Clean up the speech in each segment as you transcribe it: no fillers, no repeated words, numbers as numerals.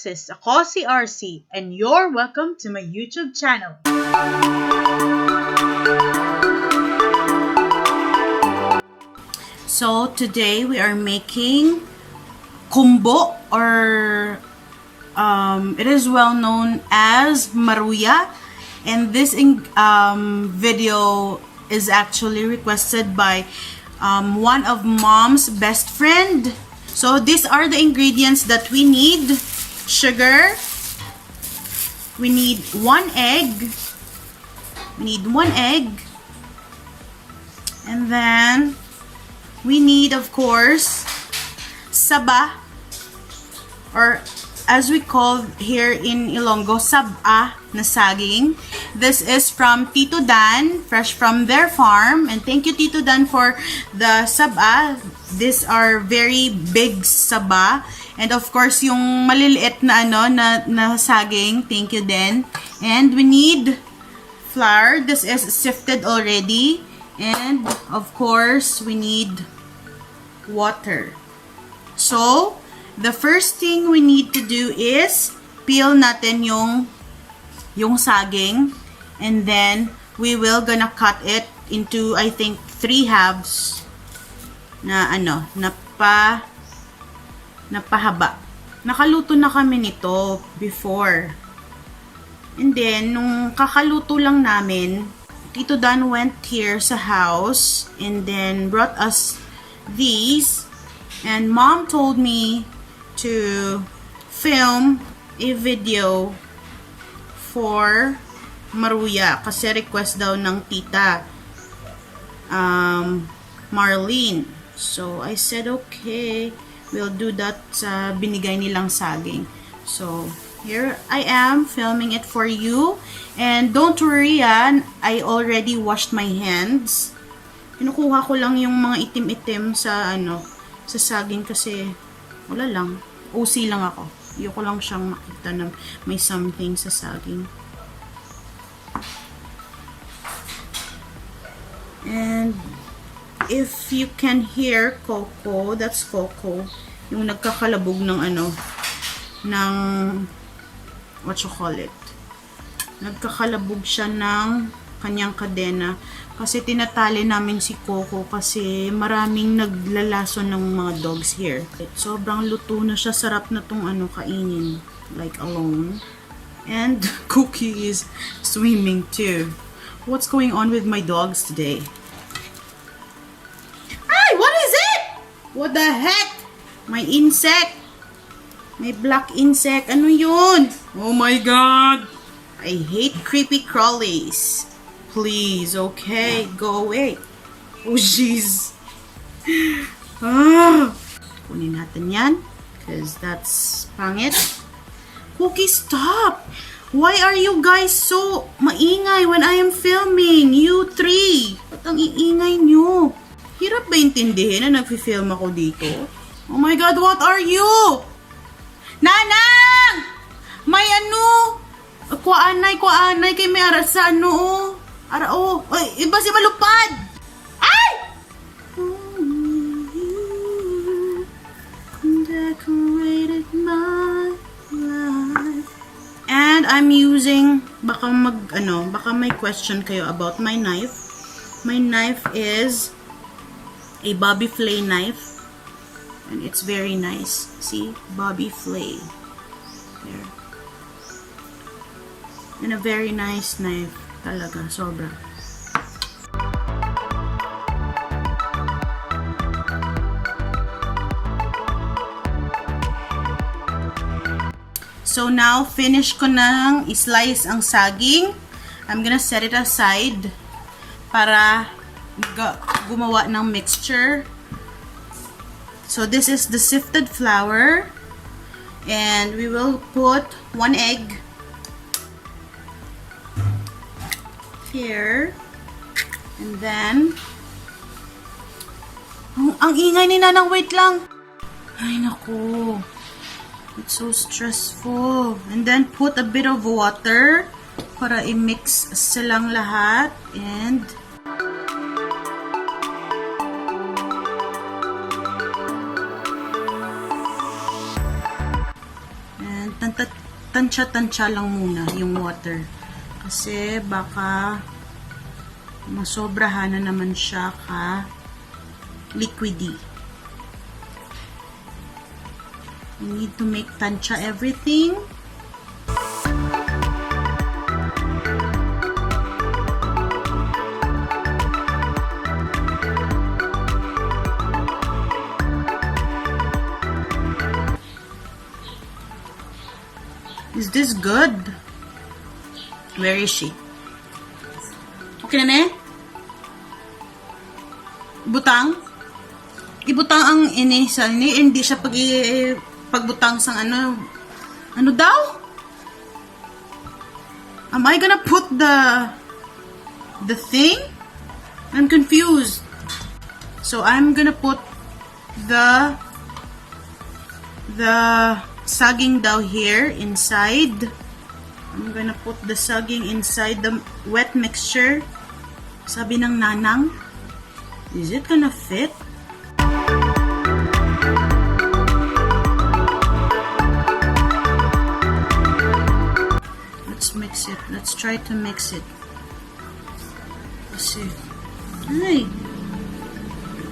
This is AkoSiRC and you're welcome to my YouTube channel. So today we are making kumbo, or it is well known as Maruya, and this video is actually requested by one of mom's best friend. So these are the ingredients that we need. Sugar, we need one egg, and then we need, of course, Saba, or as we call here in Ilongga, Saba na saging. This is from Tito Dan, fresh from their farm. And thank you, Tito Dan, for the Saba. These are very big Saba. And of course, yung maliliit na na saging. Thank you din. And we need flour. This is sifted already. And of course, we need water. So, the first thing we need to do is peel natin yung saging, and then we will gonna cut it into, I think, 3 halves na napahaba. Nakaluto na kami nito before. And then, nung kakaluto lang namin, Tito Dan went here sa house and then brought us these, and Mom told me to film a video for Maruya kasi request daw ng tita Marlene. So I said okay, we'll do that sa binigay nilang saging. So here I am filming it for you, and don't worry I already washed my hands. Kinukuha ko lang yung mga itim-itim sa sa saging kasi wala lang, OC lang ako. Ayoko lang siyang makita na may something sa saging. And if you can hear Coco, that's Coco, yung nagkakalabog ng ng what you call it, nagkakalabog siya ng kanyang kadena kasi tinatali namin si Coco kasi maraming naglalason ng mga dogs here. Sobrang luto na siya, sarap na tong kainin, like alone. And Cookie is swimming too. What's going on with my dogs today? Ay, what is it? What the heck? My insect. My black insect. Ano yun? Oh my god. I hate creepy crawlies. Please, okay, go away. Oh, jeez. Kunin natin yan, because that's pangit. Cookie, stop! Why are you guys so maingay when I am filming? You three! Ba't ang iingay nyo? Hirap ba intindihin na nag-film ako dito? Oh my god, what are you? Nanang! May kuanay kay may aras sa Ay, iba si malupad! Ay! Decorated my life. And I'm using, baka may question kayo about my knife. My knife is a Bobby Flay knife. And it's very nice. See? Bobby Flay. There. And a very nice knife. Talaga, sobra. So now, finish ko nang i-slice ang saging. I'm gonna set it aside para gumawa ng mixture. So this is the sifted flour, and we will put 1 egg here, and then ang ingay ni Nanang, wait lang. Ay naku, it's so stressful. And then put a bit of water para i-mix silang lahat, and tansya-tansya lang muna yung water. Kasi baka masobrahan na naman siya ka liquidy. You need to make tansya everything. Is this good? Where is she? Okay na na? Butang? Ibutang ang inisa ni, hindi siya pagbutang sang ano. Ano daw? Am I gonna put the thing? I'm confused. So I'm gonna put the saging daw here inside. I'm gonna put the saging inside the wet mixture. Sabi ng nanang, is it gonna fit? Let's mix it. Let's try to mix it. Let's see. Ay,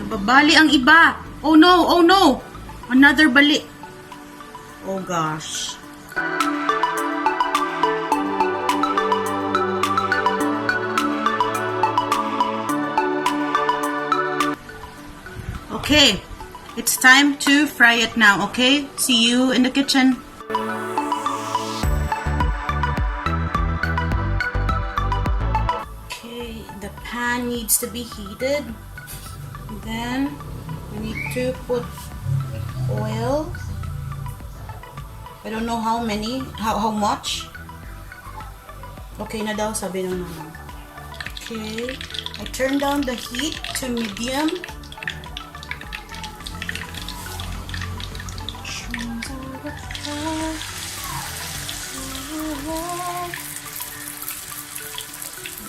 nababali ang iba. Oh no, oh no. Another bali. Oh gosh. Okay, it's time to fry it now, okay? See you in the kitchen. Okay, the pan needs to be heated. Then we need to put oil. I don't know how many, how much. Okay na daw, sabi ng mama. Okay, I turn down the heat to medium.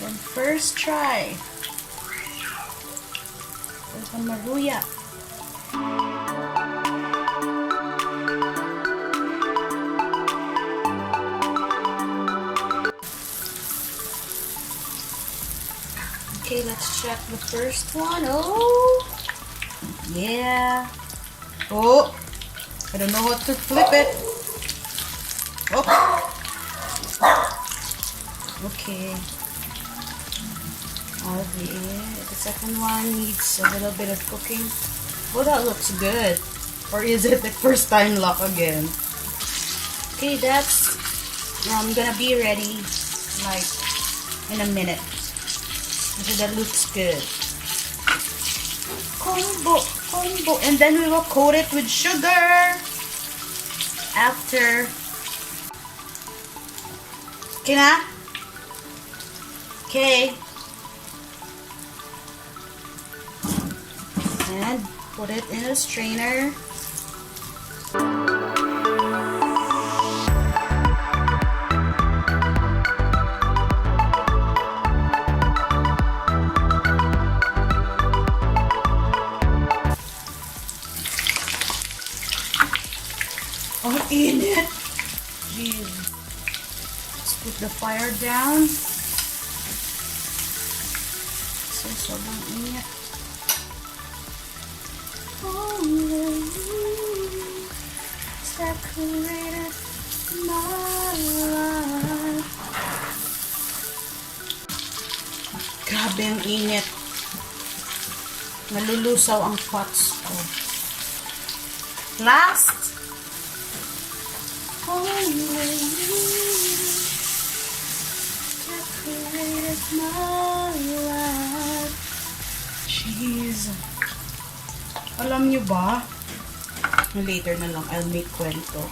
Then first try. There's a Maruya. Okay, let's check the first one. Oh, yeah. Oh, I don't know how to flip it. Oh. Okay. The second one needs a little bit of cooking. Oh, that looks good. Or is it the first time luck again? Okay, that's gonna be ready like in a minute. Okay, that looks good. Combo. And then we will coat it with sugar. After. Okay na? Okay. And put it in a strainer. Oh, init! Jeez. Let's put the fire down. So, sobrang init. Decorated my life. Grabe ang init. Nalulusaw ang pots ko. Last. Decorated my life. Jeez. Alam nyo ba? Later na lang, I'll make kwento.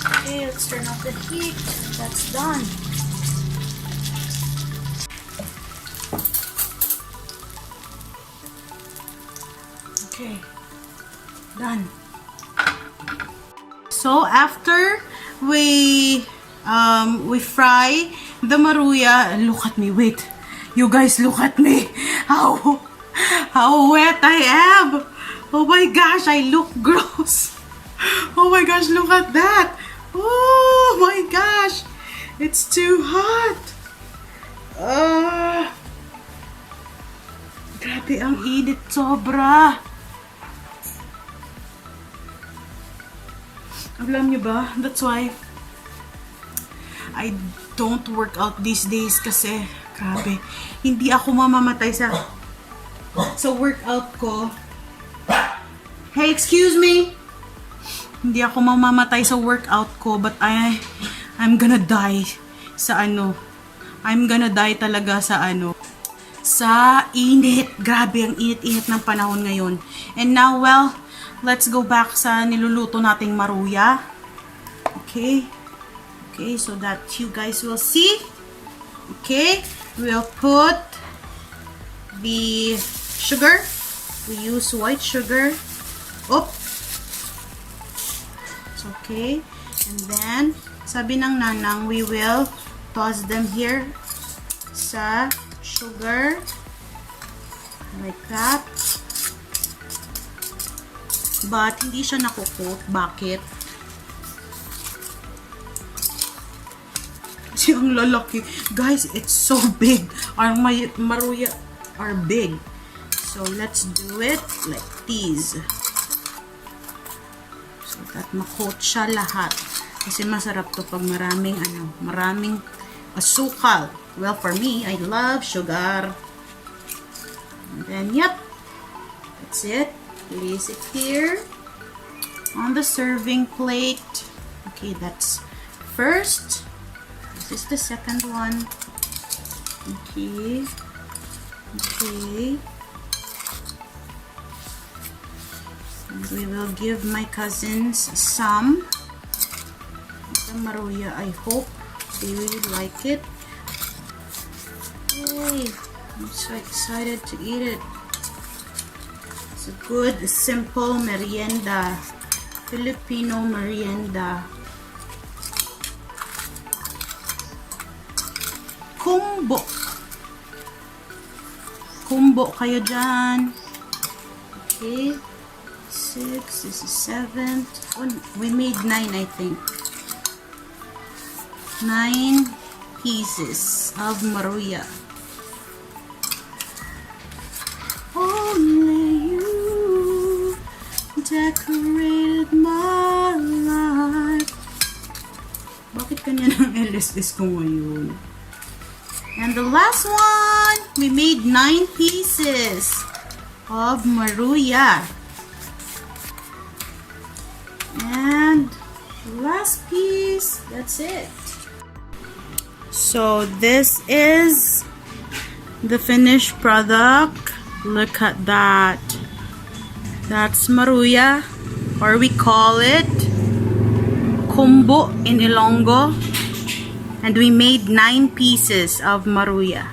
Okay, let's turn off the heat. That's done. Okay, done. So after we fry the Maruya, look at me, wait. You guys look at me. How wet I am. Oh my gosh, I look gross. Oh my gosh, look at that. Oh my gosh. It's too hot. Grabe ang init, sobra. Alam niyo ba, that's why I don't work out these days kasi grabe, hindi ako mamamatay sa workout ko. Hey, excuse me. Hindi ako mamamatay sa workout ko, but I'm gonna die sa I'm gonna die talaga sa init. Grabe ang init-init ng panahon ngayon. And now, well, let's go back sa niluluto nating Maruya. Okay. Okay, so that you guys will see. Okay, we'll put the sugar. We use white sugar. Oh. It's okay. And then, sabi ng nanang, we will toss them here sa sugar. Like that. But, hindi siya nakukoat. Bakit? Kasi ang lalaki. Guys, it's so big. Our Maruya are big. So, let's do it like this. So that makoat siya lahat. Kasi masarap to pag maraming asukal. Well, for me, I love sugar. And then, yep. That's it. Place it here on the serving plate. Okay, that's first. This is the second one. Okay. Okay. And we will give my cousins some. The Maruya, I hope they really like it. Yay! I'm so excited to eat it. It's a good, simple merienda. Filipino merienda. Kumbo. Kumbo kayo dyan. Okay. 6. This is 7. Oh, we made 9, I think. 9 pieces of Maruya. Only you decorated my life. Bakit kanya ng LSS ko ngayon? And the last one, we made 9 pieces of Maruya. And the last piece, that's it. So this is the finished product. Look at that. That's Maruya, or we call it kumbo in Ilongga. And we made 9 pieces of Maruya.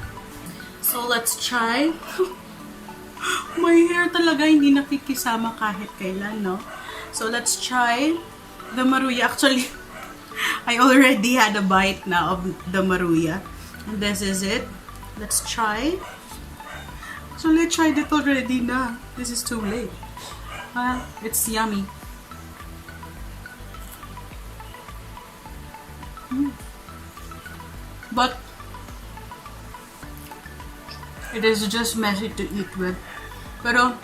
So let's try. My hair talaga hindi nakikisama kahit kailan, no? So let's try the Maruya. Actually, I already had a bite now of the Maruya. And this is it. Let's try. Actually, I tried it already na. This is too late. It's yummy. But it is just messy to eat with. Pero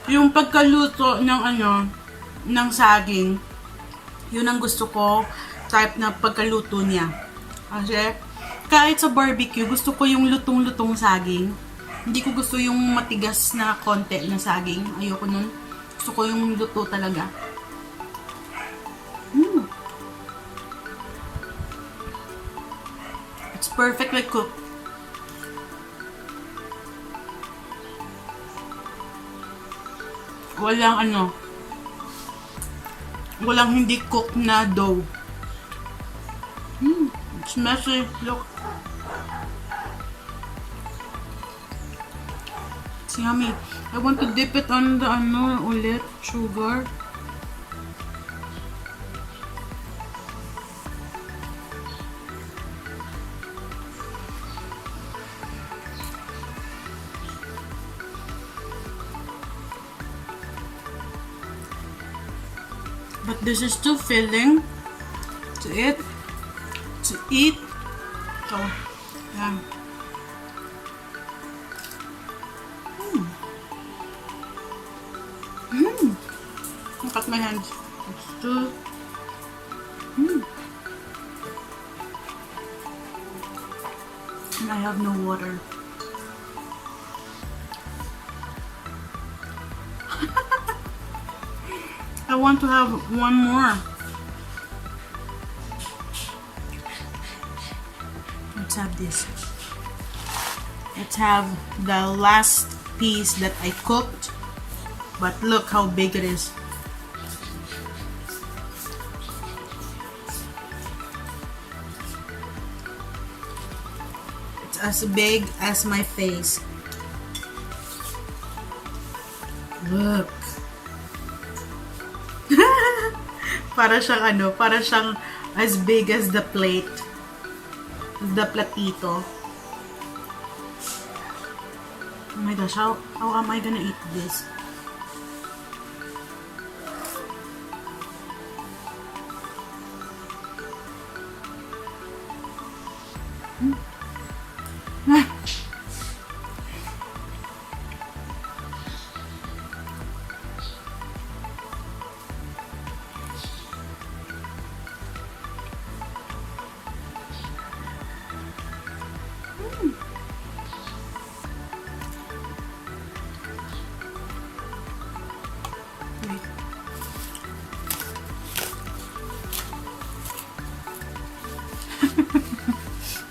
yung pagkaluto ng saging, yun ang gusto ko type na pagkaluto niya. Kasi kahit sa barbecue, gusto ko yung lutong-lutong saging. Hindi ko gusto yung matigas na konti na saging. Ayoko nun. Gusto ko yung luto talaga. It's perfectly cooked. Walang hindi cooked na dough. It's messy. Look. It's yummy. I want to dip it on the ulit, sugar. But this is too filling to eat. So, yeah. Look at my hands. It's too. And I have no water. I want to have one more. Let's have this. Let's have the last piece that I cooked. But look how big it is. It's as big as my face. Look. Para siyang as big as the plate. The platito. Oh my gosh, how am I gonna eat this?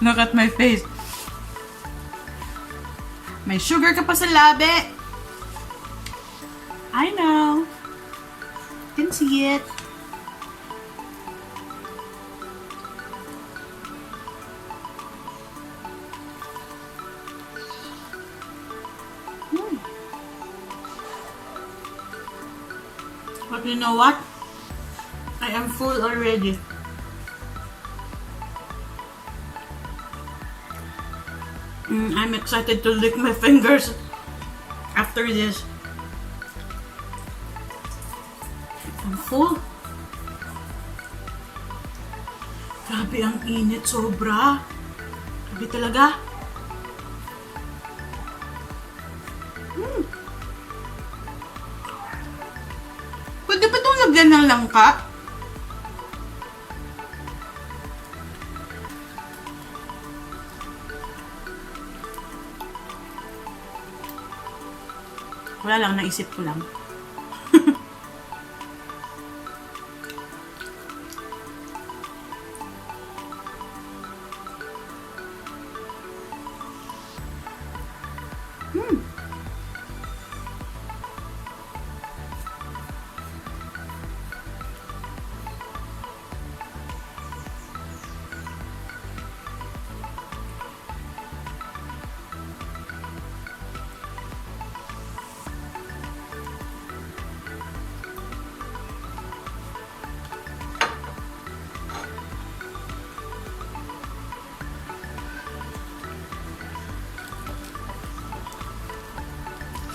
Look at my face. May sugar ka pa sa labi. I know. Can see it. But you know what? I am full already. I'm excited to lick my fingers after this. I'm full. Grabe ang init, sobra. Grabe talaga. Pwede pa itong lagyan ng langka? Wala lang, naisip ko lang.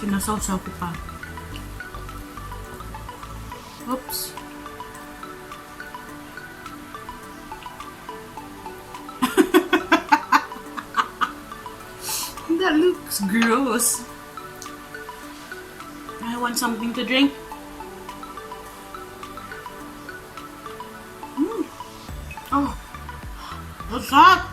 Sinasawsaw ko pa. Oops. That looks gross. I want something to drink. Oh, what's that?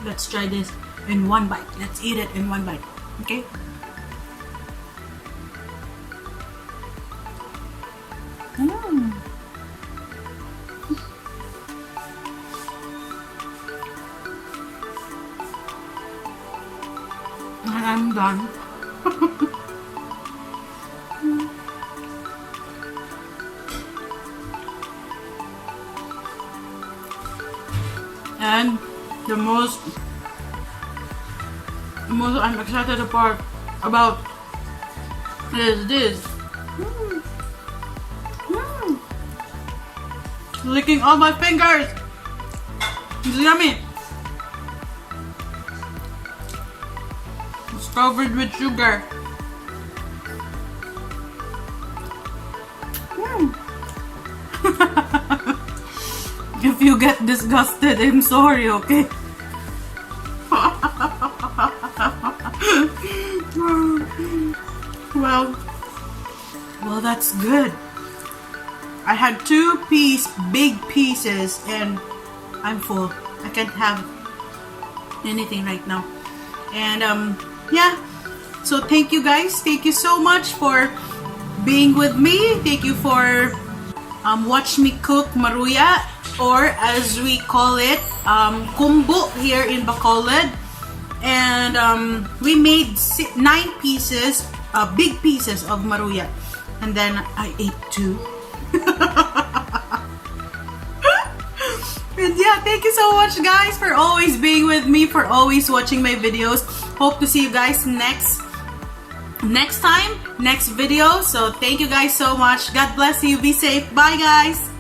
Let's try this in one bite. Let's eat it in one bite. Okay? I'm done. And the most I'm excited about about is this. Licking all my fingers. It's yummy. It's covered with sugar. If you get disgusted, I'm sorry, okay? Well, that's good. I had two big pieces, and I'm full. I can't have anything right now. And yeah. So thank you guys. Thank you so much for being with me. Thank you for watch me cook Maruya, or as we call it, kumbo here in Bacolod. And we made 9 pieces, big pieces of Maruya. And then I ate 2. And yeah, thank you so much guys for always being with me, for always watching my videos. Hope to see you guys next video. So thank you guys so much. God bless you. Be safe. Bye guys.